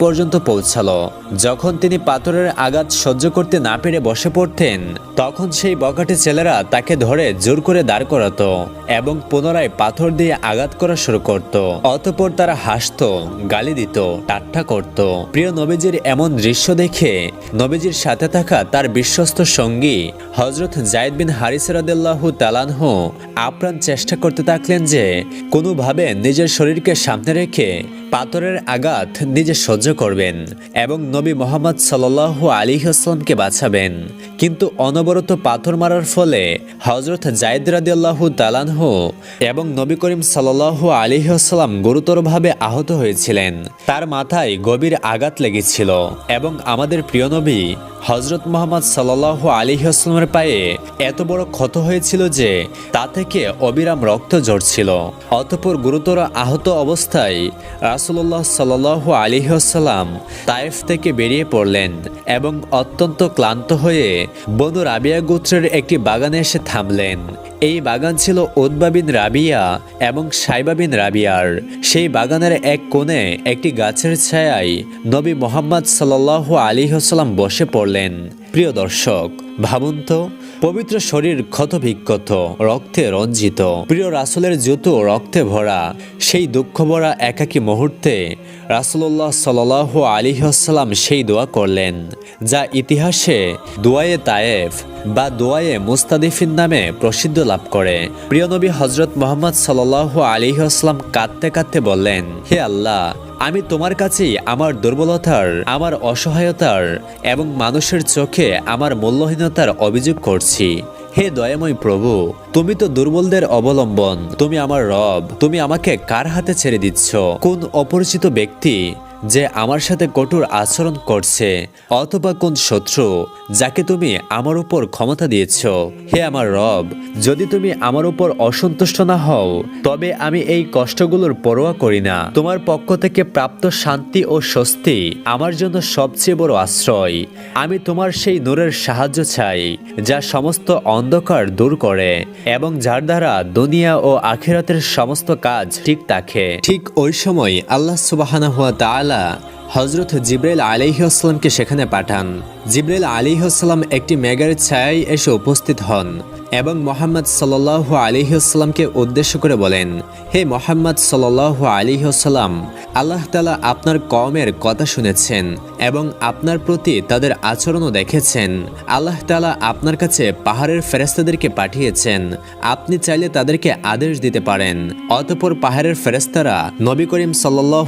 পর্যন্ত পৌঁছালো। যখন তিনি পাথরের আঘাত সহ্য করতে না পেরে বসে পড়তেন, তখন সেই বখাটে ছেলেরা তাকে ধরে জোর করে দাঁড় করাতো এবং পুনরায় পাথর দিয়ে আঘাত করা শুরু করত। অতঃপর তারা হাসতো, গালি দিত, ঠাট্টা করত। প্রিয় নবীজির এমন দৃশ্য দেখে নবীজির সাথে থাকা তার বিশ্বস্ত সঙ্গী হযরত যায়েদ বিন হারিসা রাদিয়াল্লাহু তাআলা আনহু আপ্রাণ চেষ্টা করতে থাকলেন যে কোনোভাবে নিজের শরীরকে সামনে রেখে পাথরের আঘাত নিজে সহ্য করবেন এবং নবী মুহাম্মদ সাল্লাল্লাহু আলাইহি ওয়াসাল্লামকে বাঁচাবেন। কিন্তু অনবরত পাথর মারার ফলে হযরত যায়েদ রাদিয়াল্লাহু তাআলা আনহু এবং নবী করিম সাল্লাল্লাহু আলাইহি ওয়াসাল্লাম গুরুতরভাবে আহত হয়েছিলেন। তার মাথায় গভীর আঘাত লেগেছিল এবং আমাদের প্রিয় নবী হযরত মুহাম্মদ সাল্লাল্লাহু আলাইহি ওয়াসাল্লামের পায়ে এত বড় ক্ষত হয়েছিল যে তা থেকে অবিরাম রক্ত ঝরছিল। অতঃপর গুরুতর আহত অবস্থায় রাসূলুল্লাহ সাল্লাল্লাহু আলাইহি ওয়াসাল্লাম তায়েফ থেকে বেরিয়ে পড়লেন এবং অত্যন্ত ক্লান্ত হয়ে বনু রাবিয়া গোত্রের একটি বাগানে এসে থামলেন। এই বাগান ছিল উতবা বিন রাবিয়া এবং সাইবা বিন রাবিয়ার। সেই বাগানের এক কোণে একটি গাছের ছায়ায় নবী মুহাম্মদ সাল্লাল্লাহু আলাইহি ওয়াসাল্লাম বসে পড়লেন। প্রিয় দর্শক, ভাবুন তো, পবিত্র শরীর ক্ষতবিক্ষত, রক্তে রঞ্জিত, প্রিয় রাসূলের জুতো রক্তে ভরা, সেই দুঃখ ভরা একাকী মুহূর্তে রাসূলুল্লাহ সাল্লাল্লাহু আলাইহি ওয়াসাল্লাম সেই দোয়া করলেন যা ইতিহাসে দোয়ায়ে তায়েফ বা দোয়ায়ে মুস্তাদিফিন নামে প্রসিদ্ধ লাভ করে। প্রিয় নবী হযরত মুহাম্মদ সাল্লাল্লাহু আলাইহি ওয়াসাল্লাম কাঁদতে কাঁদতে বললেন, হে আল্লাহ, আমি তোমার কাছেই আমার দুর্বলতার, আমার অসহায়তার এবং মানুষের চোখে আমার মূল্যহীনতার অভিযোগ করছি। হে দয়াময় প্রভু, তুমি তো দুর্বলদের অবলম্বন, তুমি আমার রব। তুমি আমাকে কার হাতে ছেড়ে দিচ্ছ? কোন অপরিচিত ব্যক্তি যে আমার সাথে কঠোর আচরণ করছে, অথবা কোন শত্রু যাকে তুমি আমার উপর ক্ষমতা দিয়েছ? হে আমার রব, যদি তুমি আমার উপর অসন্তুষ্ট না হও তবে আমি এই কষ্টগুলোর পরোয়া করি না। তোমার পক্ষ থেকে প্রাপ্ত শান্তি ও স্বস্তি আমার জন্য সবচেয়ে বড় আশ্রয়। আমি তোমার সেই নূরের সাহায্য চাই যা সমস্ত অন্ধকার দূর করে এবং যার দ্বারা দুনিয়া ও আখিরাতের সমস্ত কাজ ঠিক থাকে। ঠিক ওই সময় আল্লাহ সুবহানাহু ওয়া তাআলা হযরত জিবরাইল আলাইহিস সালামকে সেখানে পাঠান। জিবরাইল আলাইহিস সালাম একটি মেঘের ছায়ায় এসে উপস্থিত হন এবং মুহাম্মদ সাল্লাল্লাহু আলাইহি ওয়াসাল্লামকে উদ্দেশ্য করে বলেন, হে মুহাম্মদ সাল্লাল্লাহু আলাইহি ওয়াসাল্লাম, আল্লাহ তাআলা আপনার কওমের কথা শুনেছেন এবং আপনার প্রতি তাদের আচরণও দেখেছেন। আল্লাহ তাআলা আপনার কাছে পাহাড়ের ফেরেশতাদেরকে পাঠিয়েছেন। আপনি চাইলে তাদেরকে আদেশ দিতে পারেন। অতঃপর পাহাড়ের ফেরেশতারা নবী করিম সাল্লাল্লাহু